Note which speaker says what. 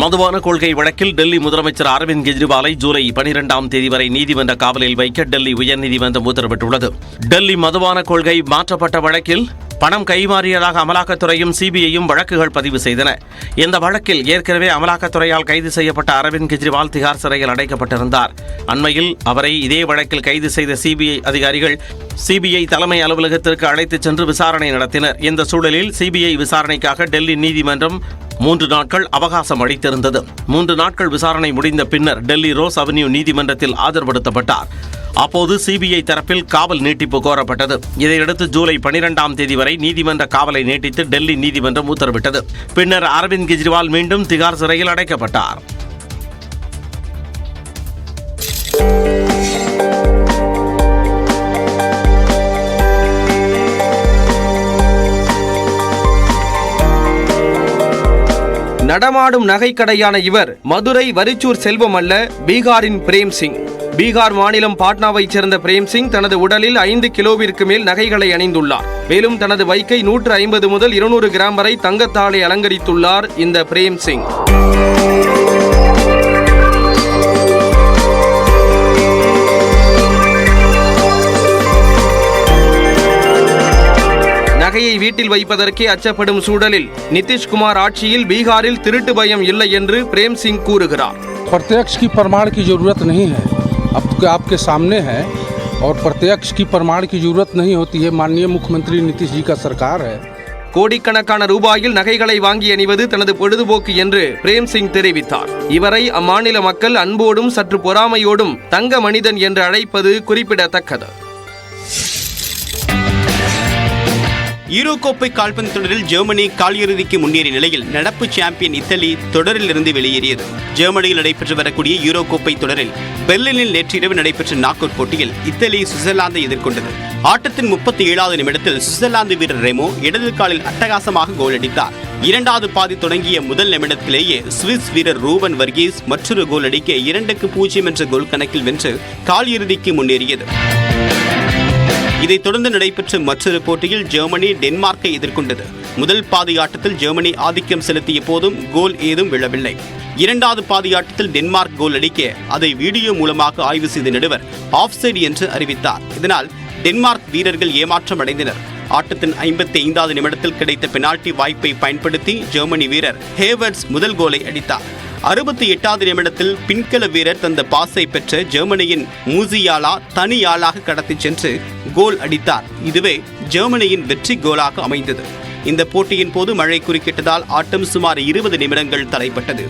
Speaker 1: மதுபான கொள்கை வழக்கில் டெல்லி முதலமைச்சர் அரவிந்த் கெஜ்ரிவாலை ஜூலை 12ஆம் தேதி வரை நீதிமன்ற காவலில் வைக்க டெல்லி உயர்நீதிமன்றம் உத்தரவிட்டுள்ளது. டெல்லி மதுபான கொள்கை மாற்றப்பட்ட வழக்கில் பணம் கைமாறியதாக அமலாக்கத்துறையும் சிபிஐயும் வழக்குகள் பதிவு செய்தன. இந்த வழக்கில் ஏற்கனவே அமலாக்கத்துறையால் கைது செய்யப்பட்ட அரவிந்த் கெஜ்ரிவால் திகார் சிறையில் அடைக்கப்பட்டிருந்தார். அண்மையில் அவரை இதே வழக்கில் கைது செய்த சிபிஐ அதிகாரிகள் சிபிஐ தலைமை அலுவலகத்திற்கு அழைத்துச் சென்று விசாரணை நடத்தினர். இந்த சூழலில் சிபிஐ விசாரணைக்காக டெல்லி நீதிமன்றம் 3 நாட்கள் அவகாசம் அளித்திருந்தது. 3 நாட்கள் விசாரணை முடிந்த பின்னர் டெல்லி ரோஸ் அவென்யூ நீதிமன்றத்தில் ஆஜர்படுத்தப்பட்டார். அப்போது சிபிஐ தரப்பில் காவல் நீட்டிப்பு கோரப்பட்டது. இதையடுத்து ஜூலை 12ஆம் தேதி வரை நீதிமன்ற காவலை நீட்டித்து டெல்லி நீதிமன்றம் உத்தரவிட்டது. பின்னர் அரவிந்த் கெஜ்ரிவால் மீண்டும் திகார் சிறையில் அடைக்கப்பட்டார்.
Speaker 2: நடமாடும் நகைக்கடையான இவர் மதுரை வரிச்சூர் செல்வம் அல்ல, பீகாரின் பிரேம் சிங். பீகார் மாநிலம் பாட்னாவைச் சேர்ந்த பிரேம் சிங் தனது உடலில் 5 கிலோவிற்கு மேல் நகைகளை அணிந்துள்ளார். மேலும் தனது பைக்கை 150 முதல் 200 கிராம் வரை தங்கத்தாலே அலங்கரித்துள்ளார் இந்த பிரேம் சிங். நகையை வீட்டில் வைப்பதற்கே அச்சப்படும் சூழலில் நிதிஷ்குமார் ஆட்சியில் பீகாரில் திருட்டு பயம் இல்லை என்று பிரேம் சிங் கூறுகிறார்.
Speaker 3: प्रत्यक्ष की प्रमाण की जरूरत नहीं है, अब आपके सामने है और प्रत्यक्ष की प्रमाण की जरूरत नहीं होती है. माननीय मुख्यमंत्री नीतीश जी का सरकार है.
Speaker 2: கோடிக்கணக்கான ரூபாயில் நகைகளை வாங்கி அணிவது தனது பொழுதுபோக்கு என்று பிரேம் சிங் தெரிவித்தார். இவரை அம்மாநில மக்கள் அன்போடும் சற்று பொறாமையோடும் தங்க மனிதன் என்று அழைப்பது குறிப்பிடத்தக்கது.
Speaker 4: யூரோ கோப்பை கால்பந்து தொடரில் ஜெர்மனி காலிறுதிக்கு முன்னேறிய நிலையில் நடப்பு சாம்பியன் இத்தாலி தொடரிலிருந்து வெளியேறியது. ஜெர்மனியில் நடைபெற்று வரக்கூடிய யூரோ கோப்பை தொடரில் பெர்லினில் நேற்றிரவு நடைபெற்ற நாக் அவுட் போட்டியில் இத்தாலி சுவிட்சர்லாந்தை எதிர்கொண்டது. ஆட்டத்தின் 37வது நிமிடத்தில் சுவிட்சர்லாந்து வீரர் ரெமோ இடது காலில் அட்டகாசமாக கோல் அடித்தார். இரண்டாவது பாதி தொடங்கிய முதல் நிமிடத்திலேயே சுவிஸ் வீரர் ரூபன் வர்கீஸ் மற்றொரு கோல் அடிக்க 2-0 என்ற கோல் கணக்கில் வென்று காலிறுதிக்கு முன்னேறியது. இதைத் தொடர்ந்து நடைபெற்ற மற்றொரு போட்டியில் ஜெர்மனி டென்மார்க்கை எதிர்கொண்டது. முதல் பாதி ஆட்டத்தில் ஜெர்மனி ஆதிக்கம் செலுத்திய போதும் கோல் ஏதும் விழவில்லை. இரண்டாவது பாதி ஆட்டத்தில் டென்மார்க் கோல் அடிக்க அதை வீடியோ மூலமாக ஆய்வு செய்த நடுவர் ஆஃப்சைடு என்று அறிவித்தார். இதனால் டென்மார்க் வீரர்கள் ஏமாற்றம் அடைந்தனர். ஆட்டத்தின் 55வது நிமிடத்தில் கிடைத்த பெனால்டி வாய்ப்பை பயன்படுத்தி ஜெர்மனி வீரர் ஹேவர்ட்ஸ் முதல் கோலை அடித்தார். 68வது நிமிடத்தில் பின்கல வீரர் தந்த பாஸை பெற்ற ஜெர்மனியின் மூசியாலா தனியாளாக கடத்தி சென்று கோல் அடித்தார். இதுவே ஜெர்மனியின் வெற்றி கோலாக அமைந்தது. இந்த போட்டியின் போது மழை குறுக்கிட்டதால் ஆட்டம் சுமார் 20 நிமிடங்கள் தடைப்பட்டது.